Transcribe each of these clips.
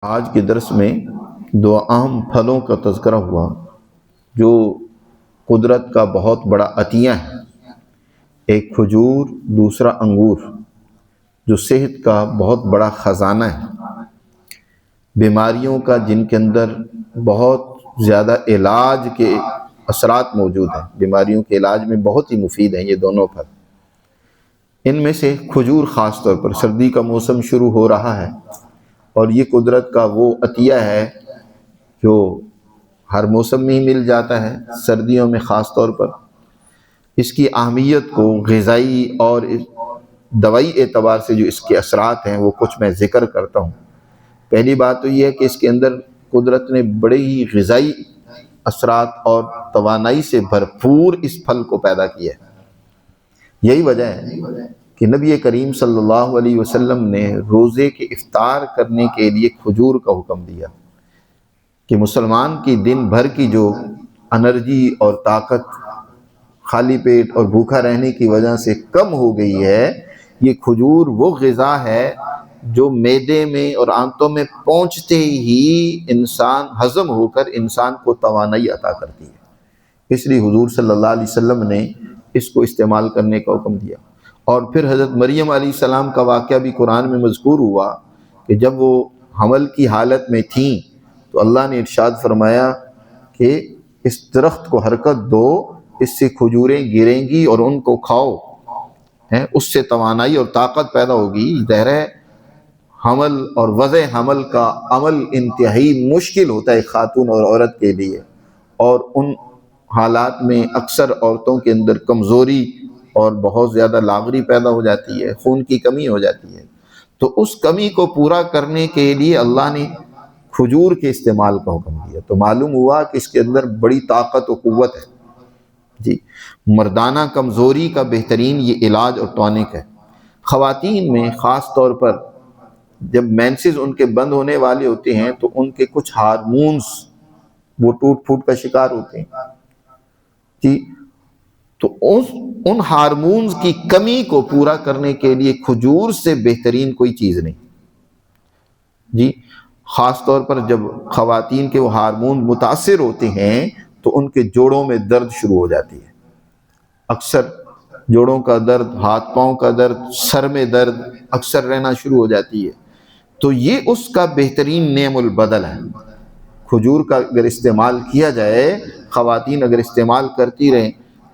آج کے درس میں دو اہم پھلوں کا تذکرہ ہوا جو قدرت کا بہت بڑا عطیہ ہے، ایک کھجور، دوسرا انگور، جو صحت کا بہت بڑا خزانہ ہے، بیماریوں کا جن کے اندر بہت زیادہ علاج کے اثرات موجود ہیں، بیماریوں کے علاج میں بہت ہی مفید ہیں یہ دونوں پھل۔ ان میں سے کھجور خاص طور پر، سردی کا موسم شروع ہو رہا ہے اور یہ قدرت کا وہ عطیہ ہے جو ہر موسم میں ہی مل جاتا ہے، سردیوں میں خاص طور پر۔ اس کی اہمیت کو غذائی اور دوائی اعتبار سے جو اس کے اثرات ہیں وہ کچھ میں ذکر کرتا ہوں۔ پہلی بات تو یہ ہے کہ اس کے اندر قدرت نے بڑے ہی غذائی اثرات اور توانائی سے بھرپور اس پھل کو پیدا کیا ہے۔ یہی وجہ ہے کہ نبی کریم صلی اللہ علیہ وسلم نے روزے کے افطار کرنے کے لیے کھجور کا حکم دیا کہ مسلمان کی دن بھر کی جو انرجی اور طاقت خالی پیٹ اور بھوکا رہنے کی وجہ سے کم ہو گئی ہے، یہ کھجور وہ غذا ہے جو معدے میں اور آنتوں میں پہنچتے ہی انسان ہضم ہو کر انسان کو توانائی عطا کرتی ہے۔ اس لیے حضور صلی اللہ علیہ وسلم نے اس کو استعمال کرنے کا حکم دیا۔ اور پھر حضرت مریم علیہ السلام کا واقعہ بھی قرآن میں مذکور ہوا کہ جب وہ حمل کی حالت میں تھیں تو اللہ نے ارشاد فرمایا کہ اس درخت کو حرکت دو، اس سے کھجوریں گریں گی اور ان کو کھاؤ، اس سے توانائی اور طاقت پیدا ہوگی۔ ظاہر ہے حمل اور وضع حمل کا عمل انتہائی مشکل ہوتا ہے خاتون اور عورت کے لیے، اور ان حالات میں اکثر عورتوں کے اندر کمزوری اور بہت زیادہ لاغری پیدا ہو جاتی ہے، خون کی کمی ہو جاتی ہے۔ تو اس کمی کو پورا کرنے کے لیے اللہ نے کھجور کے استعمال کا حکم دیا، تو معلوم ہوا کہ اس کے اندر بڑی طاقت و قوت ہے۔ جی، مردانہ کمزوری کا بہترین یہ علاج اور ٹونک ہے۔ خواتین میں خاص طور پر جب مینسز ان کے بند ہونے والے ہوتے ہیں تو ان کے کچھ ہارمونز وہ ٹوٹ پھوٹ کا شکار ہوتے ہیں، جی، تو ان ہارمونز کی کمی کو پورا کرنے کے لیے کھجور سے بہترین کوئی چیز نہیں، جی۔ خاص طور پر جب خواتین کے وہ ہارمون متاثر ہوتے ہیں تو ان کے جوڑوں میں درد شروع ہو جاتی ہے، اکثر جوڑوں کا درد، ہاتھ پاؤں کا درد، سر میں درد اکثر رہنا شروع ہو جاتی ہے۔ تو یہ اس کا بہترین نعم البدل ہے۔ کھجور کا اگر استعمال کیا جائے، خواتین اگر استعمال کرتی رہیں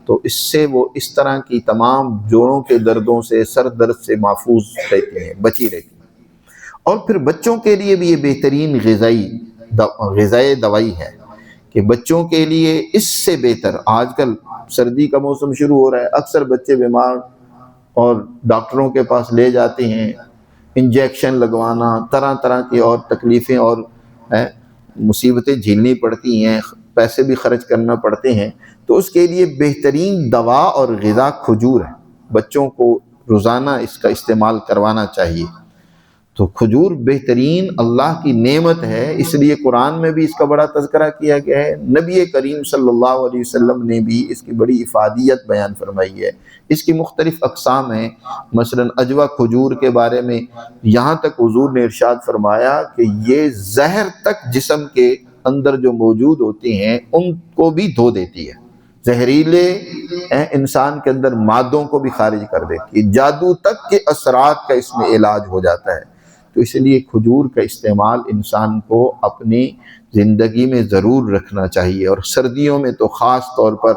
تو اس سے وہ اس طرح کی تمام جوڑوں کے دردوں سے، سر درد سے محفوظ رہتی ہیں، بچی رہتی ہیں۔ اور پھر بچوں کے لیے بھی یہ بہترین غذائی دوائی ہے کہ بچوں کے لیے اس سے بہتر، آج کل سردی کا موسم شروع ہو رہا ہے، اکثر بچے بیمار اور ڈاکٹروں کے پاس لے جاتے ہیں، انجیکشن لگوانا، طرح طرح کی اور تکلیفیں اور مصیبتیں جھیلنی پڑتی ہیں، پیسے بھی خرچ کرنا پڑتے ہیں۔ تو اس کے لیے بہترین دوا اور غذا کھجور ہے، بچوں کو روزانہ اس کا استعمال کروانا چاہیے۔ تو کھجور بہترین اللہ کی نعمت ہے، اس لیے قرآن میں بھی اس کا بڑا تذکرہ کیا گیا ہے، نبی کریم صلی اللہ علیہ وسلم نے بھی اس کی بڑی افادیت بیان فرمائی ہے۔ اس کی مختلف اقسام ہیں، مثلا عجوہ کھجور کے بارے میں یہاں تک حضور نے ارشاد فرمایا کہ یہ زہر تک جسم کے اندر جو موجود ہوتے ہیں ان کو بھی دھو دیتی ہے، زہریلے انسان کے اندر مادوں کو بھی خارج کر دیتی ہے، جادو تک کے اثرات کا اس میں علاج ہو جاتا ہے۔ تو اس لیے کھجور کا استعمال انسان کو اپنی زندگی میں ضرور رکھنا چاہیے، اور سردیوں میں تو خاص طور پر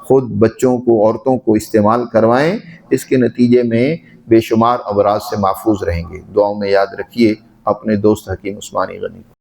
خود بچوں کو، عورتوں کو استعمال کروائیں، اس کے نتیجے میں بے شمار امراض سے محفوظ رہیں گے۔ دعاؤں میں یاد رکھیے اپنے دوست حکیم عثمانی غنی کو۔